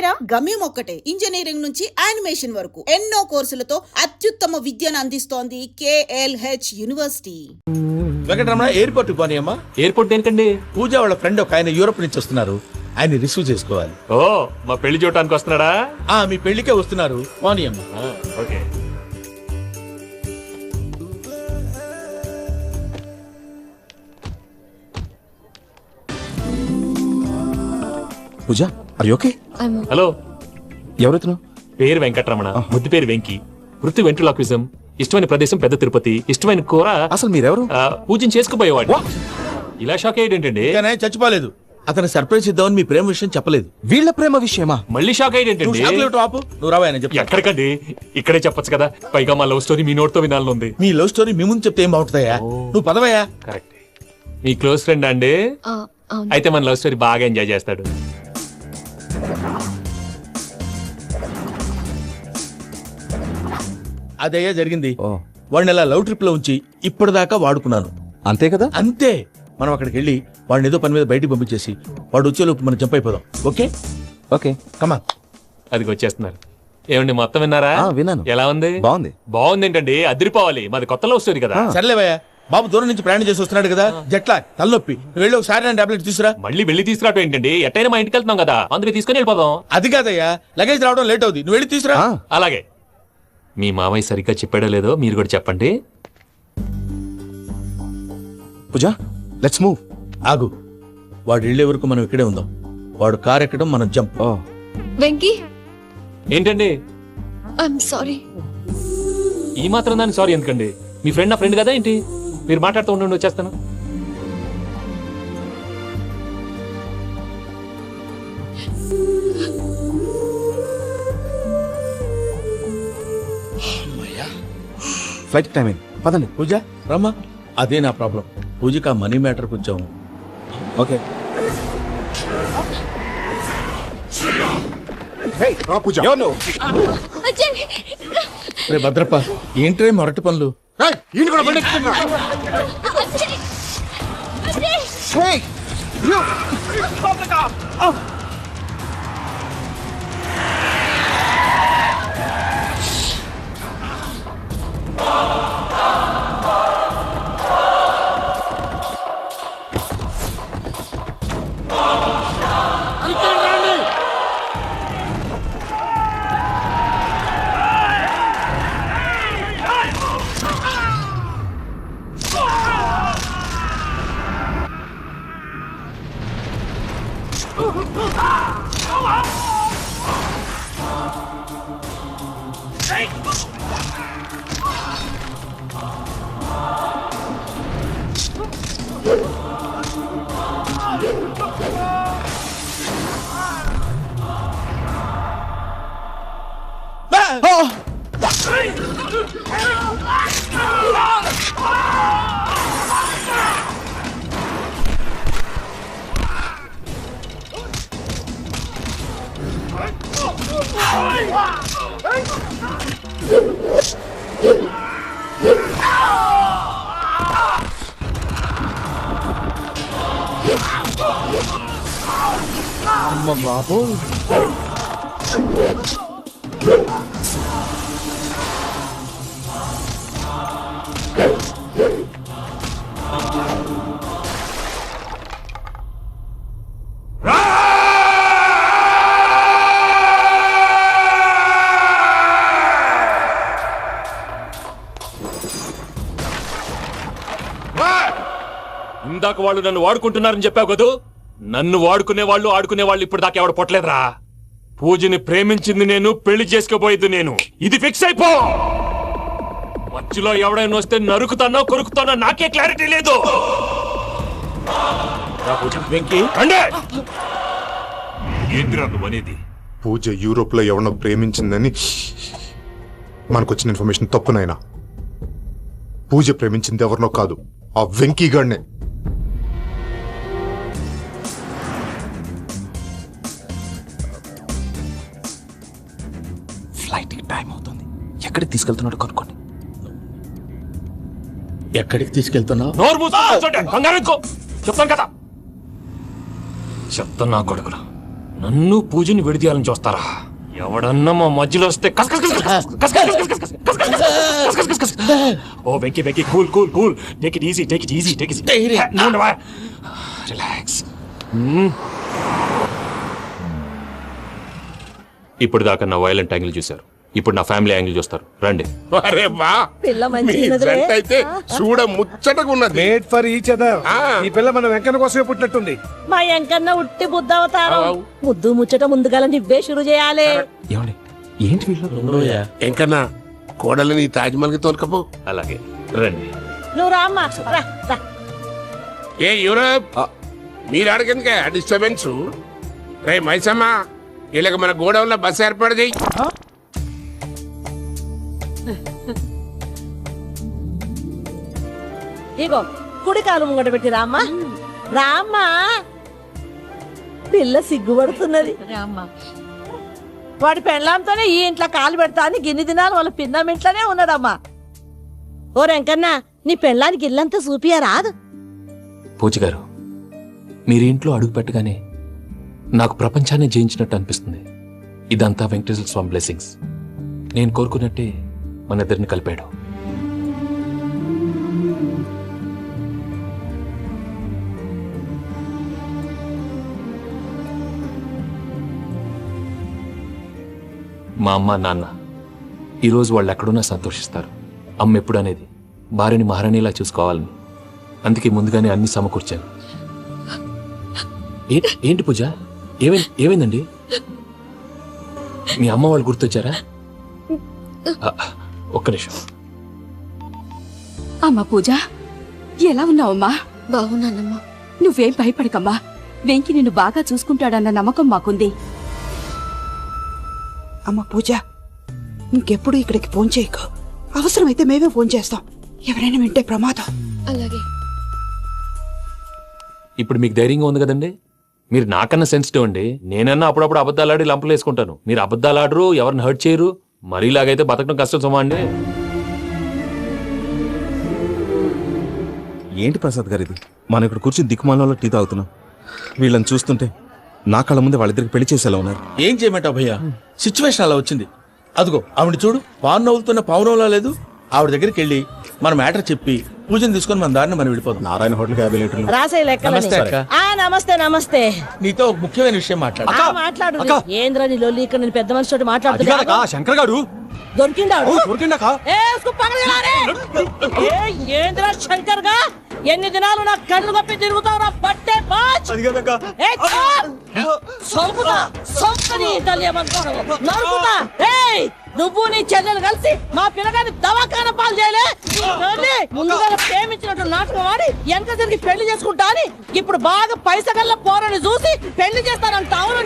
గమ్యమేరా? గమ్యం ఒక్కటే, ఇంజనీరింగ్ నుంచి యానిమేషన్ వరకు ఎన్నో కోర్సులతో అత్యుత్తమ విద్యను అందిస్తోంది KLH యూనివర్సిటీ. వెంకటరమణ ఎయిర్పోర్ట్ పోనీ అమ్మా. ఎయిర్పోర్ట్ ఏంటండి? పూజ వాళ్ళ ఫ్రెండ్ ఒక ఆయన యూరోప్ నుంచి వస్తున్నారు, ఆయన రిసీవ్ చేసుకోవాలి. ఓ, మా పెళ్లి చూడటానికి వస్తున్నాడా? మీ పెళ్లికే వస్తున్నారు, పోనీ అమ్మా. Okay. Pooja, are you okay? Hello, ఎవరైతున్నావు? పేరు వెంకటరమణ, ముద్దు పేరు వెంకి, వృత్తి వెంట్రులాక్విజం, ఇష్టమైన ప్రదేశం పెద్ద తిరుపతి, ఇష్టమైన కూర. అసలు మీరెవరు? పూజను చేసుకుపోయేవాడు. ఇలా షాక్ అయ్యేటండి? చచ్చిపోలేదు, అతను సర్ప్రైజ్ ఇద్దామని మీ ప్రేమ విషయం చెప్పలేదు. వీళ్ళ ప్రేమ విషయమా? మళ్ళీ షాక్ అయ్యేటండి? నువ్వు రావా చెప్పి. ఎక్కడికండి, ఇక్కడే చెప్పొచ్చు కదా. పైగా మా లవ్ స్టోరీ మీ నోటితో వినాలని. మీ లవ్ స్టోరీ మీ ముందు చెప్తే ఏం బాగుంటుందయ్యా? నువ్వు పదవయ్యా. కరెక్ట్. మీ క్లోజ్ ఫ్రెండ్ అండి? అయితే మన లవ్ స్టోరీ బాగా ఎంజాయ్ చేస్తాడు. అదయ్యా జరిగింది. వాడిని అలా లవ్ ట్రిప్ లో ఉంచి ఇప్పటిదాకా వాడుకున్నాను. అంతే కదా? అంతే. మనం అక్కడికి వెళ్ళి వాడిని ఏదో పని మీద బయటికి పంపించేసి వాడు వచ్చేలోపు మనం జంప్ అయిపోదాం. ఓకే ఓకే, కమా. అది వచ్చేస్తున్నారు. ఏమండి, మొత్తం విన్నారా? విన్నాను. ఎలా ఉంది? బాగుంది. బాగుంది ఏంటండి, అదిరిపోవాలి. మాది కొత్త లవ్ స్టోరీ కదా. సర్లేవయ్యా, బాబు దూరం నుంచి ప్రయాణం చేసి వస్తున్నాడు కదా, జట్లా తలనొప్పి. నువ్వు వెళ్ళి ఒకసారి టాబ్లెట్ తీసుకురా. మళ్ళీ వెళ్ళి తీసుకురావడం ఏంటండి? ఎట్టైనా మా ఇంటికి వెళ్తున్నాం కదా, అందుకే తీసుకుని వెళ్ళిపోదాం. అది కాదయ్యా, లగేజ్ రావడం లేట్ అవుతుంది, నువ్వు వెళ్ళి తీసుకురా. అలాగే. మీ మామయ్య సరిగ్గా చెప్పాడో లేదో మీరు కూడా చెప్పండి. పూజ, లెట్స్ మూవ్. ఆగు, వాడు వెళ్ళే వరకు మనం ఇక్కడే ఉందాం. వాడు కార్ ఎక్కడం, మనం జంప్. వెంకీ, ఏంటండి ఐఎమ్ సారీ. ఈ మాత్రం దాన్ని సారీ ఎందుకండి? మీ ఫ్రెండ్ నా ఫ్రెండ్ కదా ఏంటి? మీరు మాట్లాడుతూ ఉండండి, వచ్చేస్తాను. ఫ్లైట్ టైం అయింది, పదండి. పూజ రమ్మా. అదే నా ప్రాబ్లం, పూజకి ఆ మనీ మ్యాటర్ కొంచెం. ఓకే. రే భద్రప్ప, ఏంట్రే మొరటి పనులు? బాబు, ఇందాక వాళ్ళు నన్ను వాడుకుంటున్నారని చెప్పావు కదూ. నన్ను వాడుకునే వాళ్ళు ఆడుకునే వాళ్ళు ఇప్పుడు దాకా ఎవడు పొట్టలేదురా. పూజని ప్రేమించింది నేను, పెళ్లి చేసుకోబోయేది నేను. ఇది ఫిక్స్ అయిపో. మధ్యలో ఎవడైనా వస్తే నరుకుతానో కొరుకుతానో నాకే క్లారిటీ లేదు. ఏంటిరా నువ్వు అనేది? పూజ యూరోప్ లో ఎవరినో ప్రేమించిందని మనకొచ్చిన ఇన్ఫర్మేషన్ తప్పునైనా. పూజ ప్రేమించింది ఎవరినో కాదు, ఆ వెంకీ గాడినే. ఫ్లైట్ టైం అవుతుంది, ఎక్కడికి తీసుకెళ్తున్నాడు కనుక్కోండి. ఎక్కడికి తీసుకెళ్తున్నావు? నోరు మూసుకో, చెప్తాను కదా. చెప్తాను నా కొడుకురా, నన్ను పూజని విడిదీయాలని చూస్తారా? ఎవడన్నా మా మధ్యలో వస్తే ఓ Venky Venky cool cool cool, take it easy take it easy take it relax. ఇప్పుడు దాకా నా వైలెంట్ యాంగిల్ చూశారు, ఇప్పుడు నా ఫ్యామిలీ యాంగిల్ చూస్తారు. రండి. అరే బా, మీ జంట అయితే చూడ ముచ్చటగా ఉన్నది. Made for each other. ఈ పిల్ల మన వెంకన్న కోసమే పుట్టినట్టుంది. మా ఎంకన్న ఉట్టి బుద్ధవతారం. ముద్దు ముచ్చట ముందుగాల నువ్వే షురు చేయాలి. ఏమండి ఏంటి వీళ్ళు? ఎంకన్నా కోడలని తాజ్మహల్ కి తోలుకపో. అలాగే రండి. నువ్వు రామ్మా రా, రా. ఏ యూరప్, మీరు అడిగిందికే డిస్టర్బెన్స్. రే మైసమ్మ, వీళ్ళకి మన గోడౌన్లో బస్సు ఏర్పాటు చేయి. ఇగో కుడి కాలు ముంగట పెట్టి రామ్మా. రామ్మా, పిల్ల సిగ్గుపడుతున్నది. వాడి పెళ్ళాంతోనే ఈ ఇంట్లో కాలు పెడతా అని గిన్ని దినాలు వాళ్ళ పిన్నం ఇంట్లోనే ఉన్నాడమ్మా. ఓ వెంకన్న, నీ పెళ్ళానికి ఇల్లంతా చూపియా రాదు? పూజ గారు, మీరు ఇంట్లో అడుగు పెట్టగానే నాకు ప్రపంచాన్ని జయించినట్టు అనిపిస్తుంది. ఇదంతా వెంకటేశ్వర స్వామి బ్లెస్సింగ్స్. నేను కోరుకున్నట్టే మన ఇద్దరిని కలిపాడు. మా అమ్మ నాన్న ఈరోజు వాళ్ళు ఎక్కడున్నా సంతోషిస్తారు. అమ్మ ఎప్పుడు అనేది భార్యని మహారాణిలా చూసుకోవాలని, అందుకే ముందుగానే అన్ని సమకూర్చాను. ఏంటి పూజ, ఏమైందండి? మీ అమ్మ వాళ్ళు గుర్తొచ్చారా? ఒక్క నిమిషం. అమ్మా పూజ, ఎలా ఉన్నావమ్మా? బాగున్నానమ్మా. నువ్వేం భయపడకమ్మా. వెంకి నిన్ను బాగా చూసుకుంటాడన్న నమ్మకం మాకుంది. అమ్మ పూజ, ఇంకెప్పుడు ఇక్కడికి ఫోన్ చేయకు. అవసరమైతే మేమే ఫోన్ చేస్తాం. ఎవరైనా వింటే ప్రమాదం. అలాగే. ఇప్పుడు మీకు ధైర్యంగా ఉంది కదండి. మీరు నాకన్నా సెన్సిటివ్ అండి. నేనన్నా అప్పుడప్పుడు అబద్ధాలాడి లంపలు వేసుకుంటాను. మీరు అబద్ధాలాడరు, ఎవరిని హర్ట్ చేయరు. మరీ ఇలాగైతే బతకడం కష్టం సుమా అండి. ఏంటి ప్రసాద్ గారు ఇది? మనం ఇక్కడ కూర్చుని దిక్కుమాలలో టీ తాగుతున్నాం. వీళ్ళని చూస్తుంటే నా కళ్ళ ముందే వాళ్ళిద్దరికి పెళ్లి చేసేలా ఉన్నారు. ఏం చేయమంటావు భయ్యా, సిచ్యువేషన్ అలా వచ్చింది. అదిగో ఆవిడ చూడు, పావు నవ్వులుతున్న పావునవ్వులా లేదు. ఆవిడ దగ్గరికి వెళ్ళి మన మ్యాటర్ చెప్పి పూజను తీసుకొని మన దారిని మనం వెళ్ళిపోతాం. నారాయణ హోటల్కి 50 లీటర్లు. రాసే లెక్క. నమస్తే అక్క. నమస్తే నమస్తే. నీతో ఒక ముఖ్యమైన విషయం మాట్లాడు. మాట్లాడు. ఏంద్రా నీ లొల్లి? ఇక్కడ నేను పెద్ద మనిషితో మాట్లాడుతున్నా. శంకర్ గారు దొరికిందాడు. దొరికిందాకా? ఏంద్రా శంకర్ గా? ఎన్ని దినాలు నా కళ్ళు కప్పి తిరుగుతావు? పట్టే పాచ్ నువ్వు నీ చెల్లెలు కలిసి మా పిల్లగాని దవాఖాన పాలు చేయలే. ముందుగా ప్రేమించినట్టు నాటకం ఆడి ఎంత తిరిగి పెళ్లి చేసుకుంటా అని ఇప్పుడు బాగా పైసగల్ల పోరని చూసి పెళ్లి చేస్తానంట. అవును,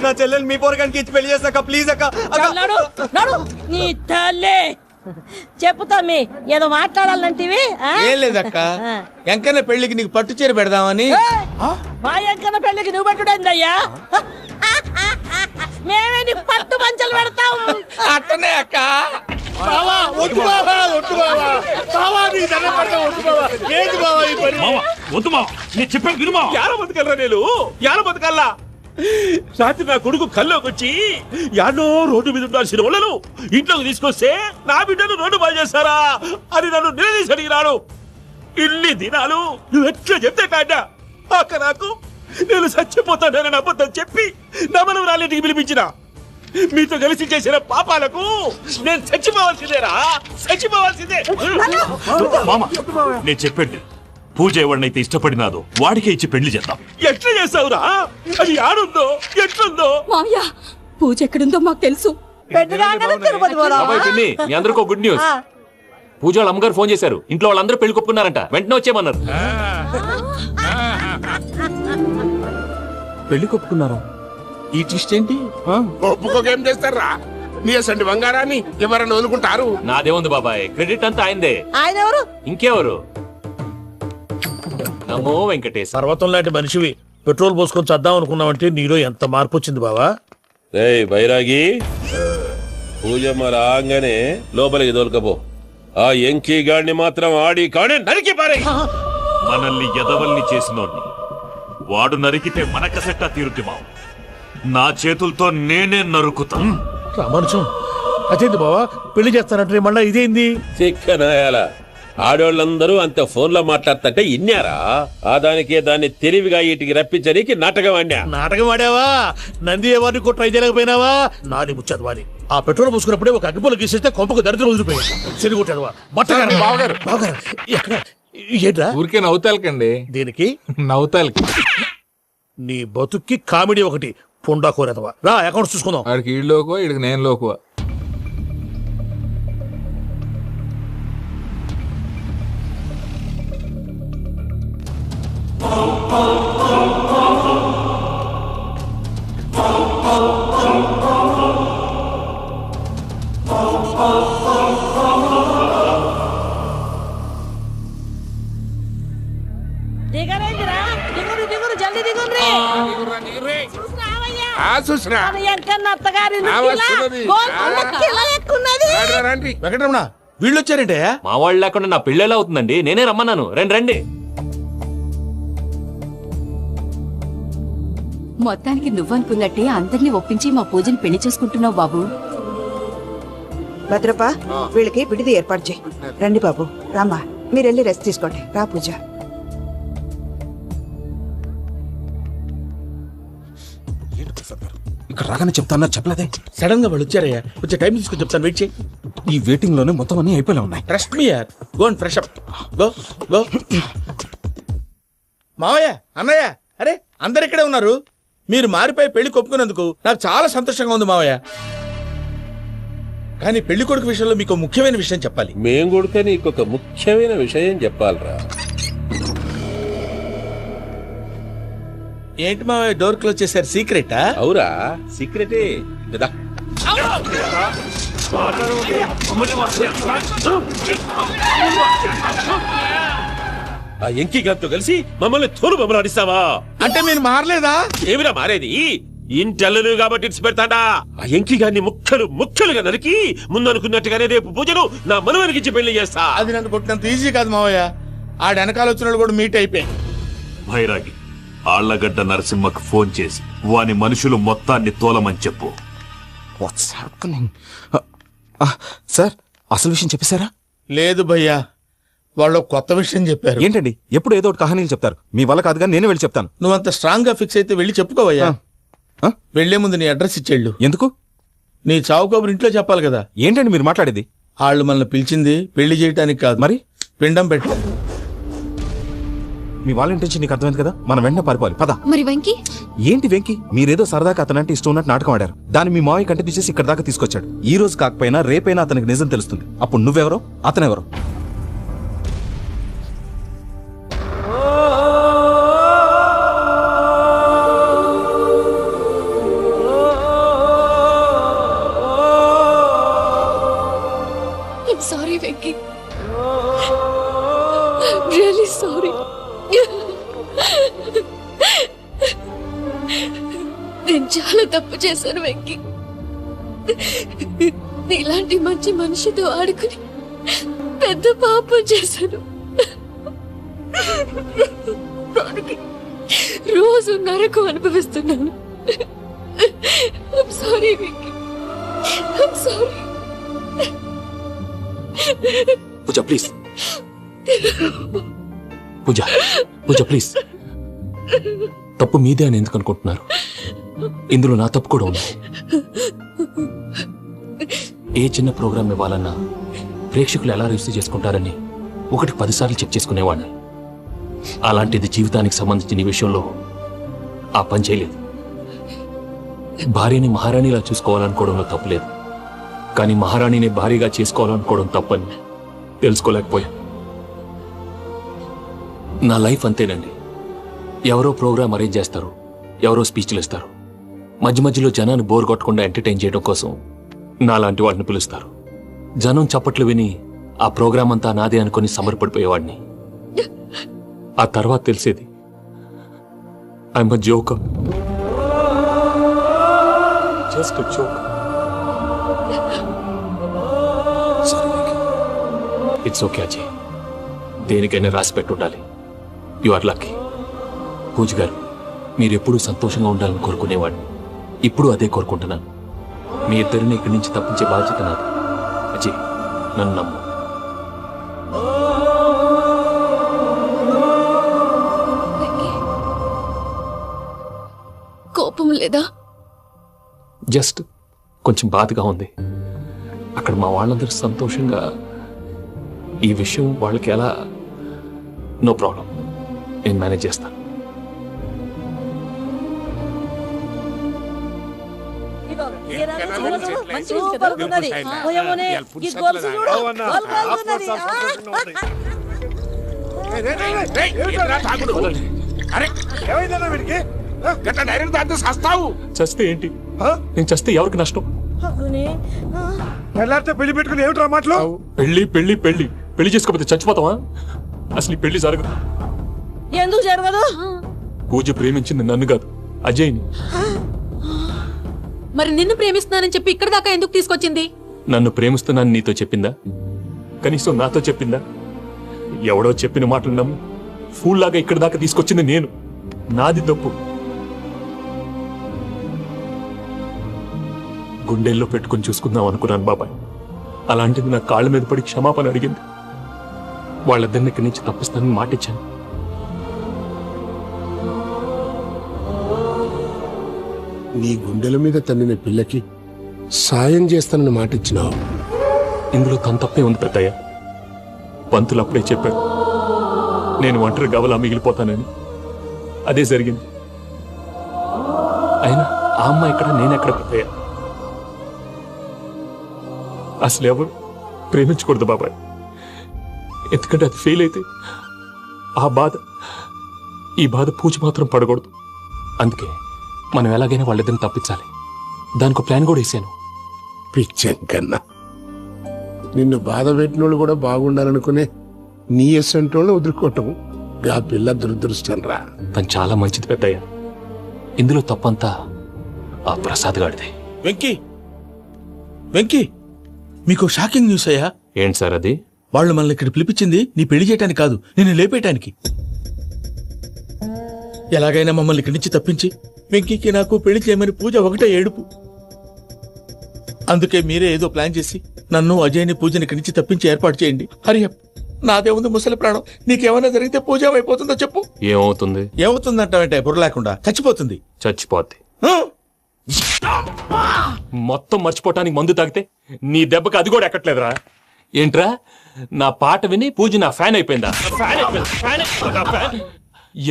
నా చెల్లెలు మీ పోరగానికి ఇచ్చి పెళ్లి చేస్తాక ప్లీజ్ అక్క. నడు నీ తల్లి. చెప్పుతా మీ ఏదో మాట్లాడాలంటివి. ఏం లేదక్క, ఎంకన్న పెళ్లికి నీకు పట్టు చీర పెడదామని. మా ఎంకన్న పెళ్లికి నువ్వు పెట్టుడైందయ్యా? మేమే నీ పట్టు పంచలు పెడతాం. అట్టనే అక్క. చెప్పాను వినుమా. ఎలా బతకల్లా నేను? ఎలా బతకల్లా? రాత్రి నా కొడుకు కల్లోకి వచ్చి యాడో రోడ్డు మీద ఉండాల్సిన వాళ్ళను ఇంట్లోకి తీసుకొస్తే నా బిడ్డను రోడ్డు బాగా చేస్తారా అని నన్ను నిలదీసి అడిగినాడు. ఇన్ని దినాలు నువ్వు ఎట్లా చెప్తే కాడ అక్క నాకు నేను చచ్చిపోతానని అబద్ధం చెప్పి నా మనవరాలింటికి పిలిపించిన. మీతో కలిసి చేసిన పాపాలకు నేను చచ్చిపోవాల్సిందేరా, చచ్చిపోవాల్సిందే. మామ, నేను చెప్పండి, పూజ ఎవరినైతే ఇష్టపడినాదో వాడికే ఇచ్చి పెళ్లి చేద్దాం. ఎట్లా చేస్తావురా? అది ఆడుందో ఎట్లుందో? మామయ్య, పూజ ఎక్కడుందో మాకు తెలుసు. మీ అందరికీ గుడ్ న్యూస్. పూజ వాళ్ళ అమ్మగారు ఫోన్ చేశారు. ఇంట్లో వాళ్ళందరూ పెళ్లి కొప్పుకున్నారంట. వెంటనే వచ్చేయమన్నారు. పెళ్లి కొప్పుకున్నారా? ఈ ట్విస్ట్ ఏంటి? ఒప్పుకోకేం చేస్తారా? నీ అసంటి బంగారాన్ని ఎవరన్నా వదులుకుంటారు? నాదేముంది బాబాయ్, క్రెడిట్ అంతా ఆయనదే. ఆయన ఎవరు? ఇంకెవరు? నమో వెంకటేశ్. పర్వతం లాంటి మనిషివి పెట్రోల్ పోసుకొని చద్దాం అనుకున్నావంటే నీలో ఎంత మార్పు వచ్చింది బావా. బైరాగి, పూజమ్మ రాగానే లోపలికి దొరకపో. ఆ ఎంకీ గాడిని మాత్రం ఆడి కాడే నరికి పారే. మనల్ని ఎదవల్ని చేసినోడ్ని వాడు నరికితే మనకసెట్టా తీరుద్ది మావ. నా చేతులతో నేనే నరుకుతా. రామానుజం అదేంటి బావా పెళ్లి చేస్తానంటే మళ్ళా ఇదేంది? చిక్కనాయాల ఆడోళ్ళందరూ అంత ఫోన్లో మాట్లాడుతుంటే ఇన్నారా? ఆ దానికే దాన్ని తెలివిగా వీటికి రప్పించడానికి నాటకం ఆడా. నాటకం ఆడావా? నంది ఎవరిని కూడా ట్రై చేయలేకపోయినావా? నాది ముచ్చదు వాడి. ఆ పెట్రోల్ పోసుకున్నప్పుడే ఒక అగ్గిపుల్ల గీసేస్తే కొంపకు దరిద్రం వదిలిపోయాడు. చెరి కొట్టాడువా? బావగారు ఎక్కడ ఏంట్రా? ఊరికే నవ్వుతాలకండి. దీనికి నవ్వుతాలకి నీ బతుక్కి కామెడీ ఒకటి పుండా కోరేదవా. రా అకౌంట్స్ చూసుకుందాం. వాడికి ఈడు లోకువా, ఈడికి నేను లోకువా. దిగరేందిరా? దిగురు దిగురు జల్దీ దిగుర్రి. చూసినా ఎంకన్న అత్తగారి వెంకటరమణ వీళ్ళు వచ్చారంటే మా వాళ్ళు లేకుండా నా పెళ్ళేలా అవుతుందండి? నేనే రమ్మన్నాను. రండి రండి. మొత్తానికి నువ్వనుకున్నట్టే అందరినీ ఒప్పించి మా పూజని పెళ్లి చేసుకుంటున్నావు బాబు. భద్రప్ప వీళ్ళకి విడిది ఏర్పాటు చేయి. రండి బాబు. రామ్మా మీరు వెళ్ళి రెస్ట్ తీసుకోండి. రా పూజ. ఇక్కడ రాగానే చెప్తాను చెప్పలేదే. సడన్ గా వాళ్ళు వచ్చారయ్యా. కొంచెం టైం తీసుకొని చెప్తాను. వెయిట్ చేయి. ఈ వెయిటింగ్ లోనే మొత్తం అన్ని అయిపోయినా ఉన్నాయి. ట్రస్ట్ మీ యార్. Go and fresh up. Go go. మావయ్య అన్నయ్య అరే అందరు ఇక్కడే ఉన్నారు. మీరు మారిపోయి పెళ్లి కొప్పుకున్నందుకు నాకు చాలా సంతోషంగా ఉంది మావయ్య. కానీ పెళ్లి కొడుకు విషయంలో మీకు ముఖ్యమైన విషయం చెప్పాలి. మేం కొడుక నీకొక ముఖ్యమైన విషయం చెప్పాలరా. ఏంటి మావయ్య డోర్ క్లోజ్ చేశారు? సీక్రెటా? అవురా సీక్రెటే కదా. ఆ ఎంకి గారితో కలిసి మమ్మల్ని తోలు బొమ్మలాడిస్తావా? అంటే మీరు మారలేదా? ఏమిరా మారేది? ఇంటల్లు కాబట్టి ఇడిచి పెడతాడా? ఆ ఎంకి గారిని ముక్కలుగా నరికి ముందు అనుకున్నట్టుగానే రేపు పూజను నా మనవనికిచ్చి పెళ్లి చేస్తా. అది నన్ను కొట్టినంత ఈజీ కాదు మావయ్య. ఆ వెనకాల వచ్చిన వాళ్ళు కూడా మీట్ అయిపోయి. భైరాగి ఆళ్లగడ్డ నరసింహకు ఫోన్ చేసి వాని మనుషులు మొత్తాన్ని తోలమని చెప్పు. What's happening? సార్ అసలు విషయం చెప్పేశారా? లేదు భయ్యా, వాళ్ళు కొత్త విషయం చెప్పారు. ఏంటండి ఎప్పుడు ఏదో ఒకటి కహానీలు చెప్తారు. మీ వల్ల కాదుగా నేనే వెళ్ళి చెప్తాను. నువ్వంత స్ట్రాంగ్ గా ఫిక్స్ అయితే వెళ్ళి చెప్పుకోవయ్యా. వెళ్లే ముందు నీ అడ్రస్ ఇచ్చేళ్ళు. ఎందుకు? నీ చావు కబురు ఇంట్లో చెప్పాలి కదా. ఏంటండి మీరు మాట్లాడేది? వాళ్ళు మనల్ని పిలిచింది పెళ్లి చేయటానికి కాదు, మరి పిండం పెట్ట. మీ వాళ్ళ ఇంటి నీకు అర్థమైంది కదా. మనం వెంటనే పారిపోవాలి. పద. మరి వెంకీ? ఏంటి వెంకీ? మీరేదో సరదాగా అతనంటే ఇష్టం ఉన్నట్టు నాటకం ఆడారు. దాన్ని మీ మావయ్య కంటే తీసేసి ఇక్కడ దాకా తీసుకొచ్చాడు. ఈ రోజు కాకపోయినా రేపైనా అతనికి నిజం తెలుస్తుంది. అప్పుడు నువ్వెవరో అతనెవరో. Sorry Venky, really sorry. నేను చాలా తప్పు చేశాను వెంకీ. నీలాంటి మంచి మనిషితో ఆడుకుని పెద్ద పాపం చేశాను. రోజు నరకం అనుభవిస్తున్నాను. Sorry Venky, sorry. Pooja please. Pooja Pooja please. తప్పు మీదే అని ఎందుకు అనుకుంటున్నారు? ఇందులో నా తప్పు కూడా ఉంది. ఏ చిన్న ప్రోగ్రామ్ ఇవ్వాలన్నా ప్రేక్షకులు ఎలా రిసీవ్ చేసుకుంటారని 1-10 సార్లు చెక్ చేసుకునేవాడిని. అలాంటిది జీవితానికి సంబంధించిన ఈ విషయంలో ఆ పని చేయలేదు. భార్యని మహారాణిలా చూసుకోవాలనుకోవడంలో తప్పులేదు, కానీ మహారాణిని భారీగా చేసుకోవాలనుకోవడం తప్పని తెలుసుకోలేకపోయా. నా లైఫ్ అంతేనండి. ఎవరో ప్రోగ్రామ్ అరేంజ్ చేస్తారు, ఎవరో స్పీచ్లు ఇస్తారు. మధ్య మధ్యలో జనాన్ని బోర్ కొట్టకుండా ఎంటర్టైన్ చేయడం కోసం నాలాంటి వాడిని పిలుస్తారు. జనం చప్పట్లు విని ఆ ప్రోగ్రామ్ అంతా నాదే అనుకుని సమర్పడిపోయేవాడిని. ఆ తర్వాత తెలిసేది I'm a joker, just a joker. It's okay Ajay, దేనికైనా రాసి పెట్టుండాలి. You are lucky. పూజ గారు, మీరెప్పుడూ సంతోషంగా ఉండాలని కోరుకునేవాడిని. ఇప్పుడు అదే కోరుకుంటున్నాను. మీ ఇద్దరిని ఇక్కడి నుంచి తప్పించే బాధ్యత నాది. అజయ్, నన్ను నమ్ము. కోపం లేదా? జస్ట్ కొంచెం బాధగా ఉంది. అక్కడ మా వాళ్ళందరూ సంతోషంగా ఈ విషయం వాళ్ళకి ఎలా. నో ప్రాబ్లం, నేను మేనేజ్ చేస్తాను. సూపర్ ఉన్నది. పోయమోనే, ఈ గొలుసు చూడు, గొలుసు ఉన్నది. చస్తే ఏంటి? నేను చస్తే ఎవరికి నష్టం? పెళ్లి పెట్టుకుని ఏమిట్రా మాటలు? పెళ్లి పెళ్లి పెళ్లి పెళ్లి చేసుకోకపోతే చచ్చిపోతావా? అసలు ఈ పెళ్లి జరగదు. ఎందుకు జరగదు? పూజ ప్రేమించింది నన్ను కాదు, అజయ్ని. మరి నిన్ను ప్రేమిస్తున్నానని చెప్పి ఇక్కడ దాకా ఎందుకు తీసుకొచ్చింది? నన్ను ప్రేమిస్తున్నాను నీతో చెప్పిందా? కనీసం నాతో చెప్పిందా? ఎవడో చెప్పిన మాటలు నమ్మి ఫూల్ లాగా ఇక్కడ దాకా తీసుకొచ్చింది నేను. నాది తప్పు. గుండెల్లో పెట్టుకుని చూసుకుందాం అనుకున్నాను బాబాయ్. అలాంటిది నా కాళ్ళ మీద పడి క్షమాపణ అడిగింది. వాళ్ళిద్దరిని ఇక్కడి నుంచి తప్పిస్తానని మాటిచ్చాను. నీ గుండెల మీద తన్నిన పిల్లకి సాయం చేస్తానని మాటిచ్చినావు. ఇందులో తన తప్పే ఉంది పెద్దయ్య. పంతులు అప్పుడే చెప్పారు నేను ఒంటరి గవలా మిగిలిపోతానని. అదే జరిగింది. అయినా ఆ అమ్మాయి ఎక్కడ, నేనెక్కడ పెద్దయ్య? అసలు ఎవరు ప్రేమించకూడదు బాబాయ్. ఎందుకంటే అది ఫెయిల్ అయితే ఈ బాధ పూజ మాత్రం పడకూడదు. అందుకే మనం ఎలాగైనా వాళ్ళిద్దరిని తప్పించాలి. దానికి ప్లాన్ కూడా వేసాను. పిచ్చంకన్నా, నిన్ను బాధ పెట్టినోళ్ళు కూడా బాగుండాలనుకునే నీ ఎసంటోళ్ళు వదులుకోవటం ఆ పిల్ల దురదృష్టం రా. తను చాలా మంచిది పెద్దయ్య. ఇందులో తప్పంతా ఆ ప్రసాద్ గాడిదే. వెంకీ, వెంకీ, మీకు షాకింగ్ న్యూస్ అయ్యా. ఏంటి సార్ అది? వాళ్ళు మనల్ని ఇక్కడ పిలిపించింది నీ పెళ్లి చేయటానికి కాదు, నిన్ను లేపేయటానికి. ఎలాగైనా మమ్మల్ని ఇక్కడి నుంచి తప్పించి వెంకీకి నాకు పెళ్లి చేయమని పూజ ఒకటే ఏడుపు. అందుకే మీరే ఏదో ప్లాన్ చేసి నన్ను అజయ్ని పూజని ఇక్కడి నుంచి తప్పించి ఏర్పాటు చేయండి. హరియప్, నాదే ఉంది ముసలి ప్రాణం. నీకేమైనా జరిగితే పూజ అయిపోతుందో చెప్పు. ఏమవుతుంది? ఏమవుతుందంటే బుర్ర లేకుండా చచ్చిపోతుంది. చచ్చిపోద్ది. మొత్తం మర్చిపోవటానికి మందు తాగితే నీ దెబ్బకి అది కూడా ఎక్కట్లేదురా. ఏంట్రా, నా పాట విని పూజ నా ఫ్యాన్ అయిపోయిందా?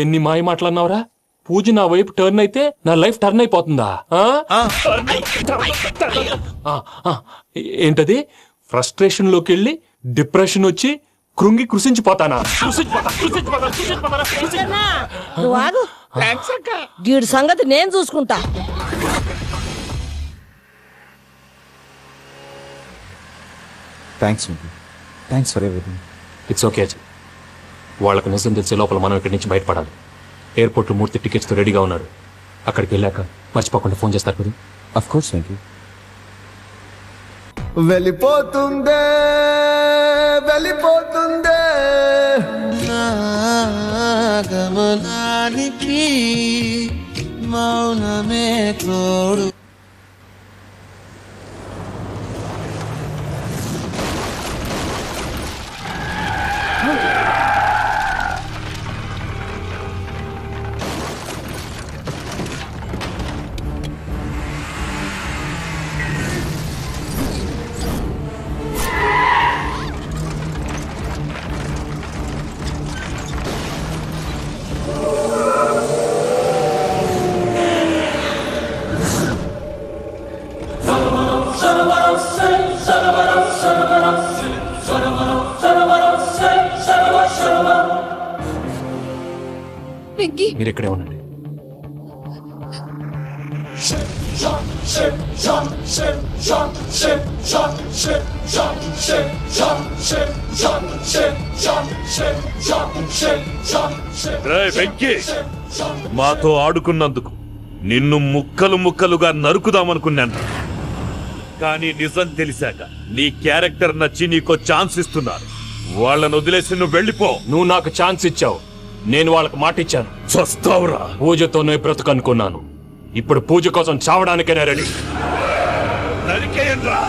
ఎన్ని మాయ మాటలన్నావురా? పూజ నా వైపు టర్న్ అయితే నా లైఫ్ టర్న్ అయిపోతుందా? ఏంటది? ఫ్రస్ట్రేషన్ లోకి వెళ్ళి డిప్రెషన్ వచ్చి కృంగి కృషించిపోతానా? నువ్వు ఆగు. వీడి సంగతి నేను చూసుకుంటా. Thanks for everything. It's okay Ajay. వాళ్ళకు నిజం తెలిసే లోపల మనం ఇక్కడి నుంచి బయటపడాలి. ఎయిర్పోర్ట్లో 3 టికెట్స్తో రెడీగా ఉన్నాడు. అక్కడికి వెళ్ళాక మర్చిపోకుండా ఫోన్ చేస్తారు కదా. Of course Venky. వెళ్ళిపోతుందే వెళ్ళిపోతుందే గమనానికి మౌనమే తోడు. మీరు ఇక్కడే ఉండండి. వెంకీ, మాతో ఆడుకున్నందుకు నిన్ను ముక్కలు ముక్కలుగా నరుకుదామనుకున్నాను. కానీ నిజం తెలిసాక నీ క్యారెక్టర్ నచ్చి నీకో ఛాన్స్ ఇస్తున్నారు. వాళ్ళను వదిలేసి నువ్వు వెళ్ళిపో. నువ్వు నాకు ఛాన్స్ ఇచ్చావు, నేను వాళ్ళకి మాట ఇచ్చాను. చస్తావురా. పూజతోనే బ్రతుకనుకున్నాను. ఇప్పుడు పూజ కోసం చావడానికైనా రెడీ. నరికేయండ్రా.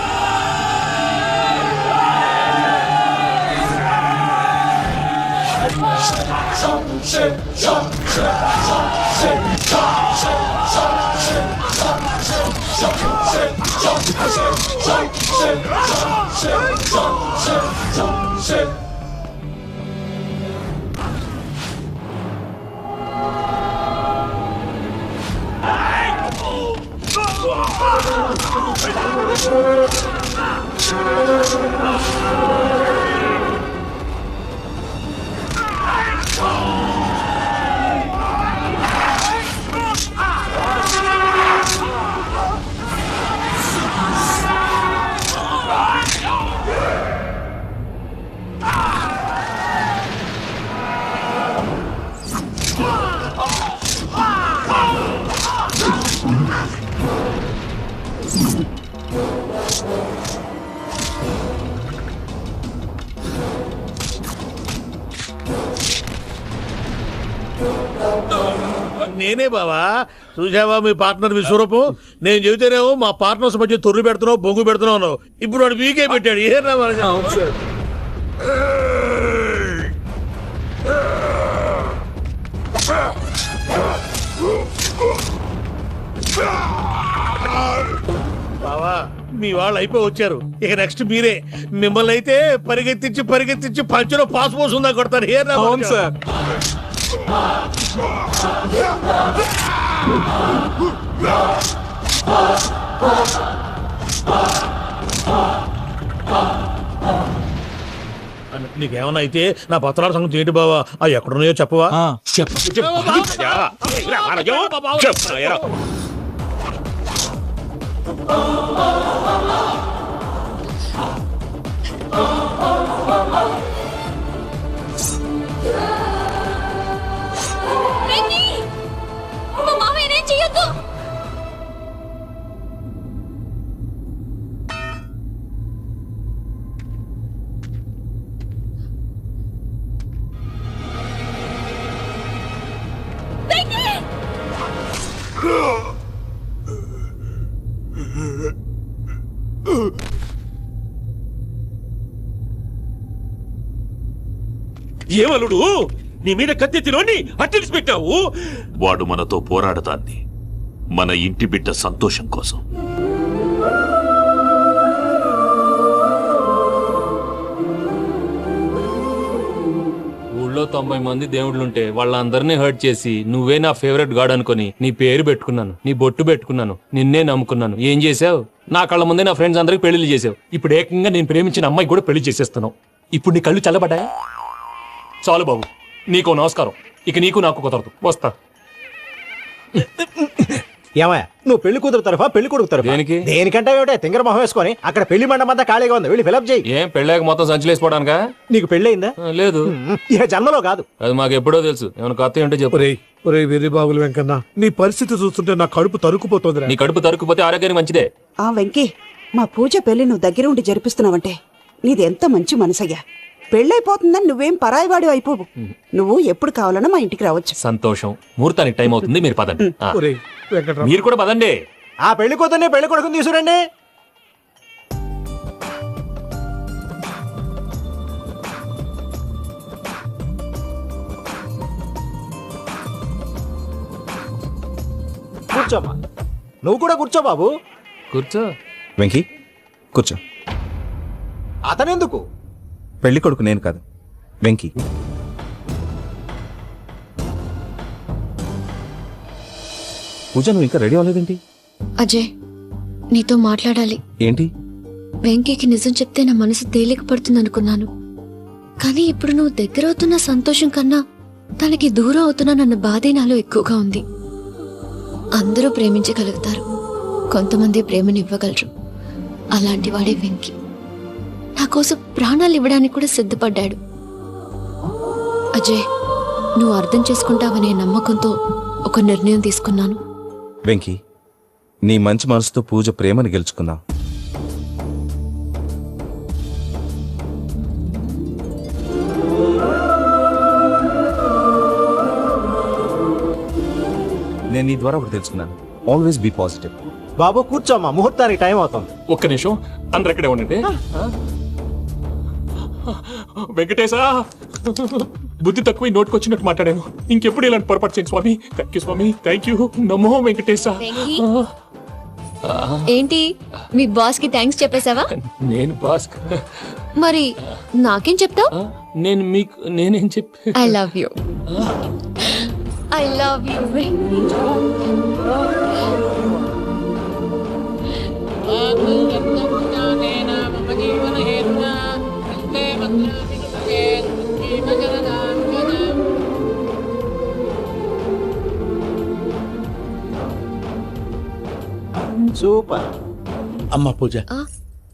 నేనే బావా. చూసావా మీ పార్ట్నర్ విశ్వరూపం? నేను చెబితేనేమో మా పార్ట్నర్స్ మధ్య తొర్రు పెడుతున్నావు, బొంగు పెడుతున్నావు. ఇప్పుడు వాడు మీకే పెట్టాడు. ఏ బావా, మీ వాళ్ళు అయిపోయి వచ్చారు. ఇక నెక్స్ట్ మీరే. మిమ్మల్ని అయితే పరిగెత్తించి పరిగెత్తించి పంచులో పాస్ పోసుందా కొడతారు. ఏ సార్ నీకేమన్నా అయితే నా పత్రాల సంగతి ఏంటి బావా? అవి ఎక్కడున్నాయో చెప్పవా? ఏమలుడు, నీ మీద కత్తెత్తిలోని అట్టెలిసి పెట్టావు. వాడు మనతో పోరాడతాన్ని మన ఇంటి బిడ్డ సంతోషం కోసం. ఊళ్ళో 90 మంది దేవుళ్ళుంటే వాళ్ళందరినీ హర్ట్ చేసి నువ్వే నా ఫేవరెట్ గాడ్ అనుకుని నీ పేరు పెట్టుకున్నాను, నీ బొట్టు పెట్టుకున్నాను, నిన్నే నమ్ముకున్నాను. ఏం చేసావు? నా కళ్ళ ముందే నా ఫ్రెండ్స్ అందరికి పెళ్లి చేసావు. ఇప్పుడు ఏకంగా నేను ప్రేమించిన అమ్మాయి కూడా పెళ్లి చేసేస్తున్నావు. ఇప్పుడు నీ కళ్ళు చల్లబడ్డాయా? చాలు బాబు, నీకో నమస్కారం. ఇక నీకు నాకు కుదరదు. వస్తా. ఏమయ్యా, నువ్వు పెళ్లి కూతురు తరఫా పెళ్లి కొడుకు తరఫా? దేనికి? దేనికంటే ఏమిటే తింగర మొహం వేసుకొని అక్కడ పెళ్లి మండపం అంతా ఖాళీగా ఉంది, వెళ్ళి ఫిలప్ చేయి. ఏం పెళ్ళాక మొత్తం సంచలేసిపోవడానికా? నీకు పెళ్ళయిందా? లేదు. ఇక జన్మలో కాదు. అది మాకు ఎప్పుడో తెలుసు. ఏమైనా కొత్త ఏంటో చెప్పు. ఒరే వెర్రి బాబులు వెంకన్న, నీ పరిస్థితి చూస్తుంటే నా కడుపు తరుక్కుపోతుంది. నీ కడుపు తరుక్కుపోతే ఆరోగ్యానికి మంచిదే. ఆ వెంకీ, మా పూజ పెళ్లి నువ్వు దగ్గర ఉండి జరిపిస్తున్నావంటే నీది ఎంత మంచి మనసయ్యా. పెళ్ళైపోతుందని నువ్వేం పరాయివాడి అయిపోవు. నువ్వు ఎప్పుడు కావాలన్నా మా ఇంటికి రావచ్చు. సంతోషం. ముహూర్తానికి టైం అవుతుంది, మీరు పదండి. వెంకట్రావు, మీరు కూడా పదండి. ఆ పెళ్లి కూతుర్ని పెళ్లి కొడుకుని తీసుకురండి. కూర్చోమ్మా. నువ్వు కూడా కూర్చో బాబు. కూర్చో. వెంకీ కూర్చో. అతనెందుకు? పెళ్లి కొడుకు నేను కాదు, వెంకీ. పూజ, నువ్వు ఇంకా రెడీ అవ్వలేదేంటి? అజయ్, నీతో మాట్లాడాలి. ఏంటి? వెంకీకి నిజం చెప్తే నా మనసు తేలిక పడుతుంది అనుకున్నాను. కానీ ఇప్పుడు నువ్వు దగ్గరవుతున్న సంతోషం కన్నా తనకి దూరం అవుతున్నానన్న బాధే నాలో ఎక్కువగా ఉంది. అందరూ ప్రేమించగలుగుతారు, కొంతమంది ప్రేమని ఇవ్వగలరు. అలాంటి వాడే వెంకీ. నా కోసం ప్రాణాలు ఇవ్వడానికి కూడా సిద్ధపడ్డాడు. అజయ్, నువ్వు అర్థం చేసుకుంటావనే నమ్మకంతో ఒక నిర్ణయం తీసుకున్నాను. వెంకీ, నీ మంచి మనసుతో పూజ ప్రేమని గెలుచుకున్నావు. నేను నీ ద్వారా ఒకటి తెలుసుకున్నాను. Always be positive. బాబు కూర్చోమ్మా, ముహూర్తానికి టైం అవుతుంది. ఒక్క నిమిషం అందరు ఎక్కడే ఉండండి. వెంకటేశా, బుద్ధి తక్కువ నోటుకొచ్చినట్టు మాట్లాడాను. ఇంకెప్పుడు ఇలాంటి పొరపాటు చేయండి స్వామి. థ్యాంక్ యూ స్వామి, థ్యాంక్ యూ. నమో వెంకటేశా. ఏంటి మీ బాస్ కి థ్యాంక్స్ చెప్పేశావా? నేను బాస్ మరి నాకేం చెప్తావు? నేనేం చెప్పి I love you. I love you. Super. అమ్మా పూజ,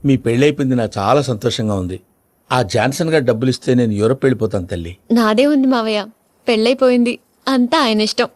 మీ పెళ్ళైపోయింది నాకు చాలా సంతోషంగా ఉంది. ఆ జాన్సన్ గారు డబ్బులు ఇస్తే నేను యూరోప్ వెళ్ళిపోతాను తల్లి. నాదే ఉంది మావయ్య, పెళ్ళైపోయింది, అంతా ఆయన ఇష్టం.